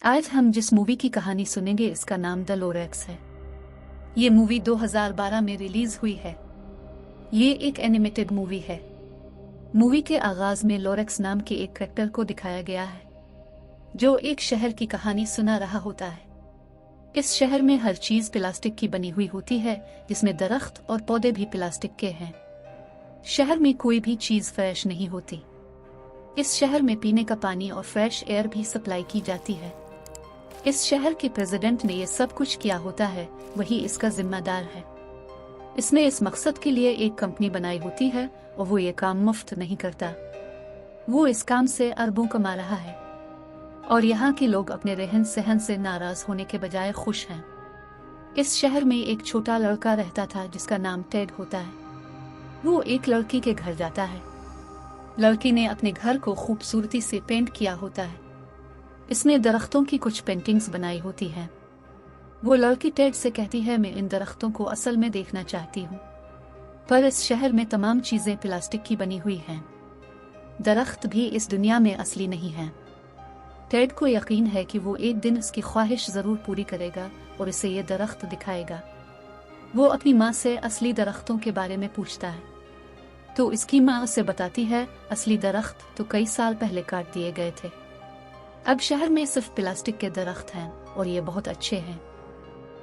आज हम जिस मूवी की कहानी सुनेंगे इसका नाम द लोरेक्स है। ये मूवी 2012 में रिलीज हुई है। ये एक एनिमेटेड मूवी है। मूवी के आगाज में लोरेक्स नाम के एक कैरेक्टर को दिखाया गया है जो एक शहर की कहानी सुना रहा होता है। इस शहर में हर चीज प्लास्टिक की बनी हुई होती है, जिसमें दरख्त और पौधे भी प्लास्टिक के हैं। शहर में कोई भी चीज फ्रेश नहीं होती। इस शहर में पीने का पानी और फ्रेश एयर भी सप्लाई की जाती है। इस शहर के प्रेसिडेंट ने ये सब कुछ किया होता है, वही इसका जिम्मेदार है। इसने इस मकसद के लिए एक कंपनी बनाई होती है और वो ये काम मुफ्त नहीं करता। वो इस काम से अरबों कमा रहा है और यहाँ के लोग अपने रहन सहन से नाराज होने के बजाय खुश हैं। इस शहर में एक छोटा लड़का रहता था जिसका नाम टेड होता है। वो एक लड़की के घर जाता है। लड़की ने अपने घर को खूबसूरती से पेंट किया होता है। इसने दरख्तों की कुछ पेंटिंग्स बनाई होती हैं। वो लड़की टेड से कहती है, मैं इन दरख्तों को असल में देखना चाहती हूँ, पर इस शहर में तमाम चीजें प्लास्टिक की बनी हुई हैं। दरख्त भी इस दुनिया में असली नहीं हैं। टेड को यकीन है कि वो एक दिन इसकी ख्वाहिश जरूर पूरी करेगा और इसे ये दरख्त दिखाएगा। वो अपनी माँ से असली दरख्तों के बारे में पूछता है तो इसकी माँ उसे बताती है, असली दरख्त तो कई साल पहले काट दिए गए थे। अब शहर में सिर्फ प्लास्टिक के दरख्त हैं और ये बहुत अच्छे हैं।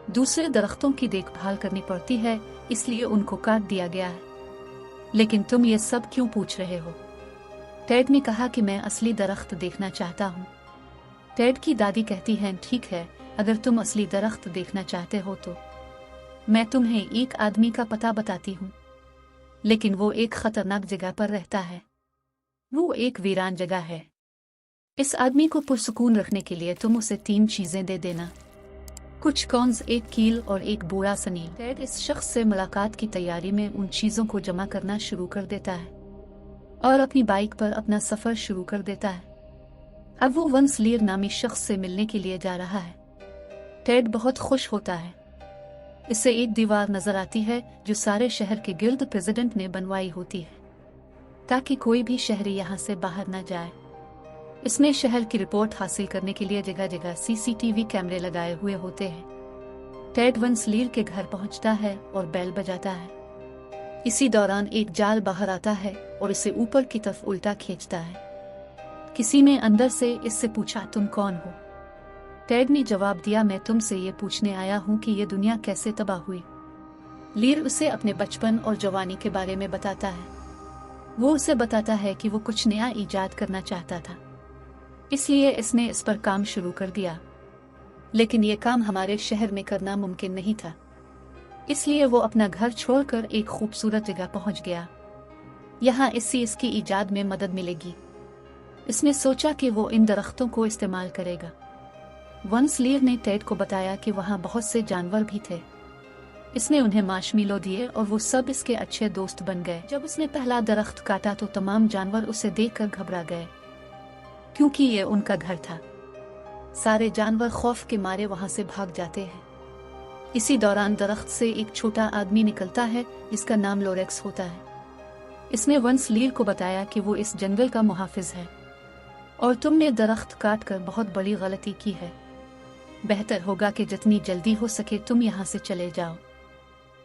दूसरे दरख्तों की देखभाल करनी पड़ती है, इसलिए उनको काट दिया गया है। लेकिन तुम ये सब क्यों पूछ रहे हो? टेड ने कहा कि मैं असली दरख्त देखना चाहता हूँ। टेड की दादी कहती है, ठीक है, अगर तुम असली दरख्त देखना चाहते हो तो मैं तुम्हें एक आदमी का पता बताती हूँ, लेकिन वो एक खतरनाक जगह पर रहता है। वो एक वीरान जगह है। इस आदमी को पुरसुकून रखने के लिए तुम उसे 3 चीजें दे देना, कुछ कॉर्न्स, एक कील और एक बूढ़ा सनील। टेड इस शख्स से मुलाकात की तैयारी में उन चीजों को जमा करना शुरू कर देता है और अपनी बाइक पर अपना सफर शुरू कर देता है। अब वो वंस लीर नामी शख्स से मिलने के लिए जा रहा है। टेड बहुत खुश होता है। इसे एक दीवार नजर आती है जो सारे शहर के गिल्ड प्रेसिडेंट ने बनवाई होती है ताकि कोई भी शहरी यहाँ से बाहर न जाए। इसने शहर की रिपोर्ट हासिल करने के लिए जगह जगह सीसीटीवी कैमरे लगाए हुए होते हैं। टेड वंस लीर के घर पहुंचता है और बेल बजाता है। इसी दौरान एक जाल बाहर आता है और इसे ऊपर की तरफ उल्टा खींचता है। किसी ने अंदर से इससे पूछा, तुम कौन हो? टेड ने जवाब दिया, मैं तुमसे ये पूछने आया हूँ कि ये दुनिया कैसे तबाह हुई। लीर उसे अपने बचपन और जवानी के बारे में बताता है। वो उसे बताता है कि वो कुछ नया ईजाद करना चाहता था, इसलिए इसने इस पर काम शुरू कर दिया। लेकिन ये काम हमारे शहर में करना मुमकिन नहीं था, इसलिए वो अपना घर छोड़कर एक खूबसूरत जगह पहुंच गया। यहाँ इससे इसकी ईजाद में मदद मिलेगी। इसने सोचा कि वो इन दरख्तों को इस्तेमाल करेगा। वंस लीर ने टेड को बताया कि वहाँ बहुत से जानवर भी थे। इसने उन्हें मार्शमेलो दिए और वो सब इसके अच्छे दोस्त बन गए। जब उसने पहला दरख्त काटा तो तमाम जानवर उसे देखकर घबरा गए, क्योंकि ये उनका घर था। सारे जानवर खौफ के मारे वहां से भाग जाते हैं। इसी दौरान दरख्त से एक छोटा आदमी निकलता है जिसका नाम लोरेक्स होता है। इसने वंस लीर को बताया कि वो इस जंगल का मुहाफिज है और तुमने दरख्त काट कर बहुत बड़ी गलती की है। बेहतर होगा कि जितनी जल्दी हो सके तुम यहाँ से चले जाओ।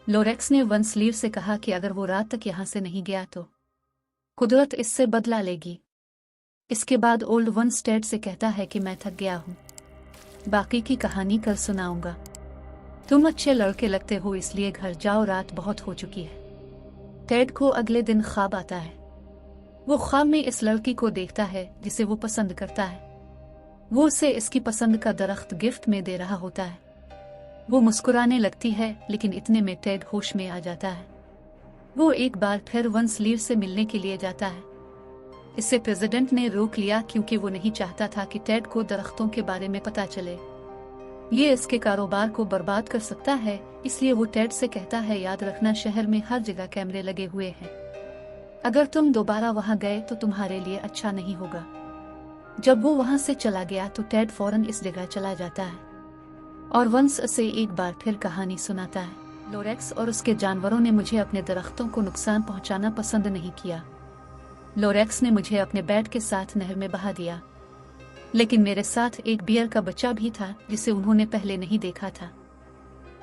लोरेक्स ने वंस लीर से कहा कि अगर वो रात तक यहाँ से नहीं गया तो कुदरत इससे बदला लेगी। इसके बाद ओल्ड वंस टेड से कहता है कि मैं थक गया हूँ, बाकी की कहानी कल सुनाऊंगा। तुम अच्छे लड़के लगते हो, इसलिए घर जाओ, रात बहुत हो चुकी है। टेड को अगले दिन ख्वाब आता है। वो ख्वाब में इस लड़की को देखता है जिसे वो पसंद करता है। वो उसे इसकी पसंद का दरख्त गिफ्ट में दे रहा होता है। वो मुस्कुराने लगती है, लेकिन इतने में टेड होश में आ जाता है। वो एक बार फिर वंस लीर से मिलने के लिए जाता है। इसे प्रेसिडेंट ने रोक लिया क्योंकि वो नहीं चाहता था कि टेड को दरख्तों के बारे में पता चले। ये इसके कारोबार को बर्बाद कर सकता है, इसलिए वो टेड से कहता है, याद रखना शहर में हर जगह कैमरे लगे हुए हैं। अगर तुम दोबारा वहां गए तो तुम्हारे लिए अच्छा नहीं होगा। जब वो वहां से चला गया तो टेड फौरन इस जगह चला जाता है और वंस उसे एक बार फिर कहानी सुनाता है। लोरेक्स और उसके जानवरों ने मुझे अपने दरख्तों को नुकसान पहुंचाना पसंद नहीं किया। लोरेक्स ने मुझे अपने बैट के साथ नहर में बहा दिया। लेकिन मेरे साथ एक बियर का बच्चा भी था जिसे उन्होंने पहले नहीं देखा था।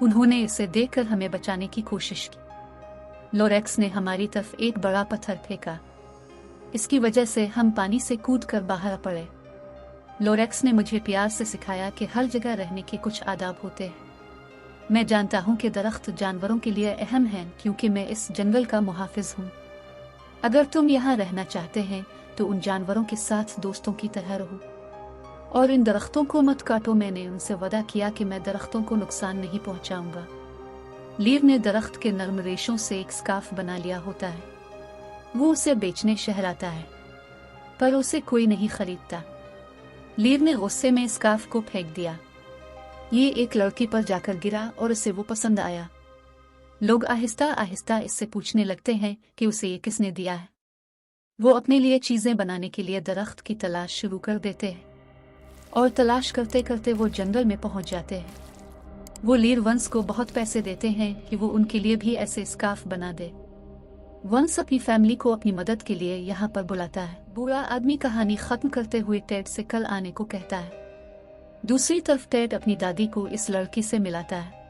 उन्होंने इसे देखकर हमें बचाने की कोशिश की। लोरेक्स ने हमारी तरफ एक बड़ा पत्थर फेंका। इसकी वजह से हम पानी से कूदकर बाहर पड़े। लोरेक्स ने मुझे प्यार से सिखाया कि हर जगह रहने के कुछ आदाब होते हैं। मैं जानता हूँ कि दरख्त जानवरों के लिए अहम हैं क्योंकि मैं इस जंगल का मुहाफिज हूँ। अगर तुम यहाँ रहना चाहते हैं तो उन जानवरों के साथ दोस्तों की तरह रहो और इन दरख्तों को मत काटो। मैंने उनसे वादा किया कि मैं दरख्तों को नुकसान नहीं पहुंचाऊंगा। लीर ने दरख्त के नरम रेशों से एक स्कार्फ बना लिया होता है। वो उसे बेचने शहर आता है पर उसे कोई नहीं खरीदता। लीर ने गुस्से में स्कार्फ को फेंक दिया। ये एक लड़की पर जाकर गिरा और उसे वो पसंद आया। लोग आहिस्ता आहिस्ता इससे पूछने लगते हैं कि उसे ये किसने दिया है। वो अपने लिए चीजें बनाने के लिए दरख्त की तलाश शुरू कर देते हैं और तलाश करते करते वो जंगल में पहुंच जाते हैं। वो लीर वंश को बहुत पैसे देते हैं कि वो उनके लिए भी ऐसे स्कार्फ बना दे। वंश अपनी फैमिली को अपनी मदद के लिए यहाँ पर बुलाता है। बूढ़ा आदमी कहानी खत्म करते हुए टेड से कल आने को कहता है। दूसरी तरफ टेड अपनी दादी को इस लड़की से मिलाता है।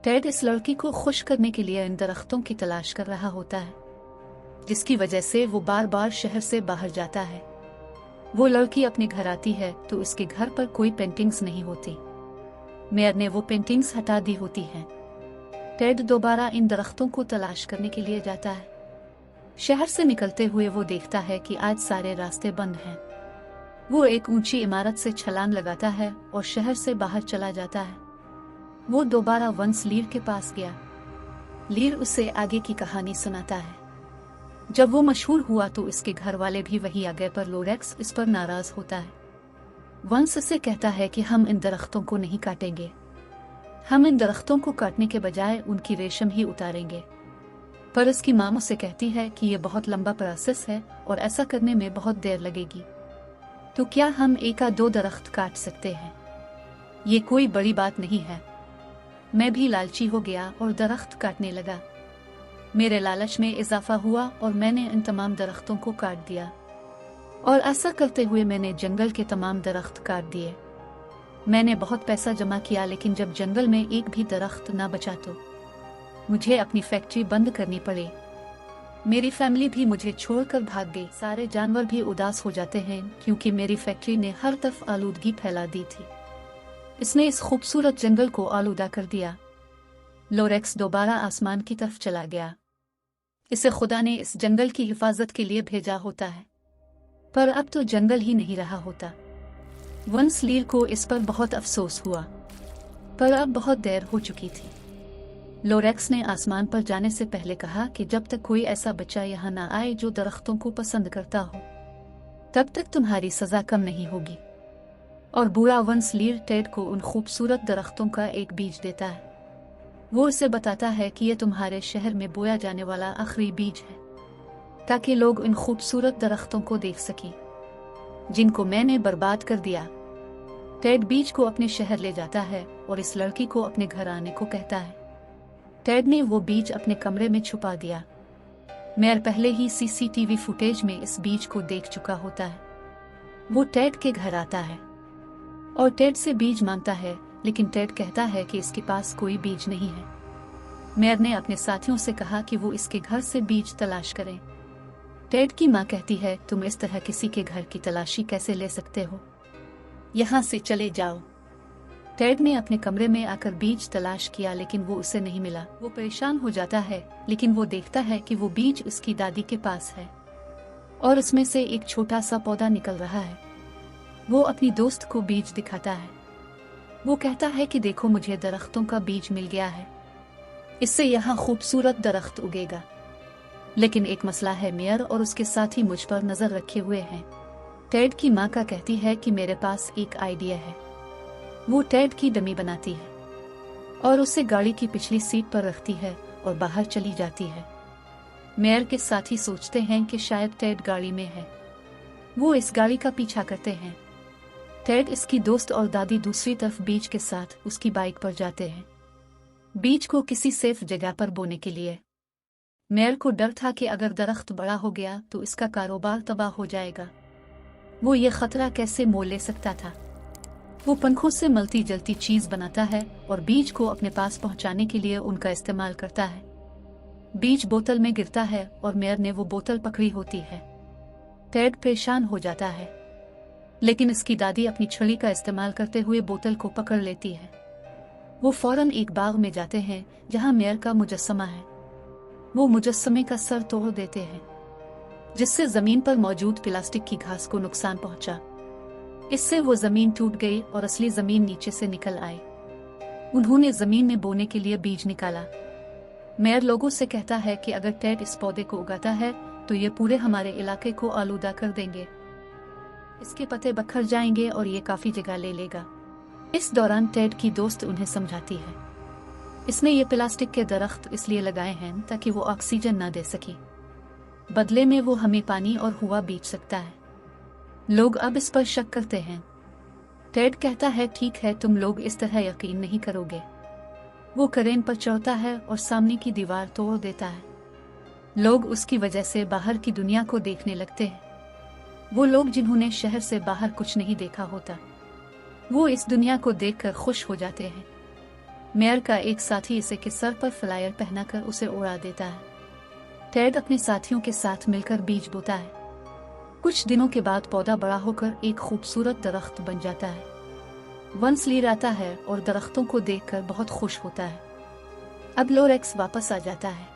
टेड इस लड़की को खुश करने के लिए इन दरख्तों की तलाश कर रहा होता है, जिसकी वजह से वो बार बार शहर से बाहर जाता है। वो लड़की अपने घर आती है तो उसके घर पर कोई पेंटिंग्स नहीं होती। मेयर ने वो पेंटिंग्स हटा दी होती हैं। टेड दोबारा इन दरख्तों को तलाश करने के लिए जाता है। शहर से निकलते हुए वो देखता है कि आज सारे रास्ते बंद हैं। वो एक ऊंची इमारत से छलांग लगाता है और शहर से बाहर चला जाता है। वो दोबारा वंस लीर के पास गया। लीर उसे आगे की कहानी सुनाता है। जब वो मशहूर हुआ तो इसके घर वाले भी वही आ गए, पर लोरेक्स इस पर नाराज होता है। वंस से कहता है कि हम इन दरख्तों को नहीं काटेंगे, हम इन दरख्तों को काटने के बजाय उनकी रेशम ही उतारेंगे। पर इसकी माँ मुझसे कहती है कि यह बहुत लंबा प्रोसेस है और ऐसा करने में बहुत देर लगेगी, तो क्या हम एक या दो दरख्त काट सकते हैं? ये कोई बड़ी बात नहीं है। मैं भी लालची हो गया और दरख्त काटने लगा। मेरे लालच में इजाफा हुआ और मैंने इन तमाम दरख्तों को काट दिया, और ऐसा करते हुए मैंने जंगल के तमाम दरख्त काट दिए। मैंने बहुत पैसा जमा किया, लेकिन जब जंगल में एक भी दरख्त ना बचा तो मुझे अपनी फैक्ट्री बंद करनी पड़ी। मेरी फैमिली भी मुझे छोड़कर भाग गई। सारे जानवर भी उदास हो जाते हैं क्योंकि मेरी फैक्ट्री ने हर तरफ आलूदगी फैला दी थी। इसने इस खूबसूरत जंगल को आलूदा कर दिया। लोरेक्स दोबारा आसमान की तरफ चला गया। इसे खुदा ने इस जंगल की हिफाजत के लिए भेजा होता है, पर अब तो जंगल ही नहीं रहा होता। वंस लीर को इस पर बहुत अफसोस हुआ, पर अब बहुत देर हो चुकी थी। लोरेक्स ने आसमान पर जाने से पहले कहा कि जब तक कोई ऐसा बच्चा यहाँ ना आए जो दरख्तों को पसंद करता हो, तब तक तुम्हारी सजा कम नहीं होगी। और बूढ़ा वंस लीर टेड को उन खूबसूरत दरख्तों का एक बीज देता है। वो उसे बताता है कि यह तुम्हारे शहर में बोया जाने वाला आखिरी बीज है, ताकि लोग इन खूबसूरत दरख्तों को देख सकें जिनको मैंने बर्बाद कर दिया। टेड बीज को अपने शहर ले जाता है और इस लड़की को अपने घर आने को कहता है। टेड ने वो बीज अपने कमरे में छुपा दिया। मेयर पहले ही सीसीटीवी फुटेज में इस बीज को देख चुका होता है। वो टेड के घर आता है और टेड से बीज मांगता है, लेकिन टेड कहता है कि इसके पास कोई बीज नहीं है। मेयर ने अपने साथियों से कहा कि वो इसके घर से बीज तलाश करें। टेड की माँ कहती है, तुम इस तरह किसी के घर की तलाशी कैसे ले सकते हो? यहाँ से चले जाओ। टेड ने अपने कमरे में आकर बीज तलाश किया, लेकिन वो उसे नहीं मिला। वो परेशान हो जाता है, लेकिन वो देखता है कि वो बीज उसकी दादी के पास है और उसमें से एक छोटा सा पौधा निकल रहा है। वो अपनी दोस्त को बीज दिखाता है। वो कहता है कि देखो, मुझे दरख्तों का बीज मिल गया है, इससे यहाँ खूबसूरत दरख्त उगेगा। लेकिन एक मसला है, मेयर और उसके साथी मुझ पर नजर रखे हुए हैं। टेड की माँ का कहती है कि मेरे पास एक आइडिया है। वो टेड की डमी बनाती है और उसे गाड़ी की पिछली सीट पर रखती है और बाहर चली जाती है। मेयर के साथी सोचते हैं कि शायद टेड गाड़ी में है। वो इस गाड़ी का पीछा करते हैं। टेड, इसकी दोस्त और दादी दूसरी तरफ बीज के साथ उसकी बाइक पर जाते हैं, बीज को किसी सेफ जगह पर बोने के लिए। मेयर को डर था कि अगर दरख्त बड़ा हो गया तो इसका कारोबार तबाह हो जाएगा वो ये खतरा कैसे मोल ले सकता था। वो पंखों से मलती जलती चीज बनाता है और बीज को अपने पास पहुंचाने के लिए उनका इस्तेमाल करता है। बीज बोतल में गिरता है और मेयर ने वो बोतल पकड़ी होती है। टेड परेशान हो जाता है, लेकिन इसकी दादी अपनी छड़ी का इस्तेमाल करते हुए बोतल को पकड़ लेती है। वो फौरन एक बाग में जाते हैं जहां मेयर का मुजस्समा है। वो मुजस्समे का सर तोड़ देते हैं, जिससे जमीन पर मौजूद प्लास्टिक की घास को नुकसान पहुंचा। इससे वो जमीन टूट गई और असली जमीन नीचे से निकल आई। उन्होंने जमीन में बोने के लिए बीज निकाला। मेयर लोगों से कहता है कि अगर टेड इस पौधे को उगाता है तो ये पूरे हमारे इलाके को आलूदा कर देंगे। इसके पत्ते बखर जाएंगे और ये काफी जगह ले लेगा। इस दौरान टेड की दोस्त उन्हें समझाती है, इसने ये प्लास्टिक के दरख्त इसलिए लगाए हैं ताकि वो ऑक्सीजन ना दे सके, बदले में वो हमें पानी और हवा बेच सकता है। लोग अब इस पर शक करते हैं। टेड कहता है, ठीक है, तुम लोग इस तरह यकीन नहीं करोगे। वो क्रेन पर चढ़ता है और सामने की दीवार तोड़ देता है। लोग उसकी वजह से बाहर की दुनिया को देखने लगते हैं। वो लोग जिन्होंने शहर से बाहर कुछ नहीं देखा होता, वो इस दुनिया को देखकर खुश हो जाते हैं। मेयर का एक साथी इसे के सर पर फ्लायर पहनाकर उसे उड़ा देता है। टेड अपने साथियों के साथ मिलकर बीज बोता है। कुछ दिनों के बाद पौधा बड़ा होकर एक खूबसूरत दरख्त बन जाता है। वंसलीर आता है और दरख्तों को देखकर बहुत खुश होता है। अब लोरेक्स वापस आ जाता है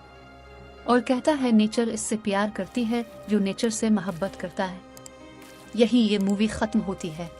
और कहता है नेचर इससे प्यार करती है जो नेचर से मोहब्बत करता है। यही ये मूवी खत्म होती है।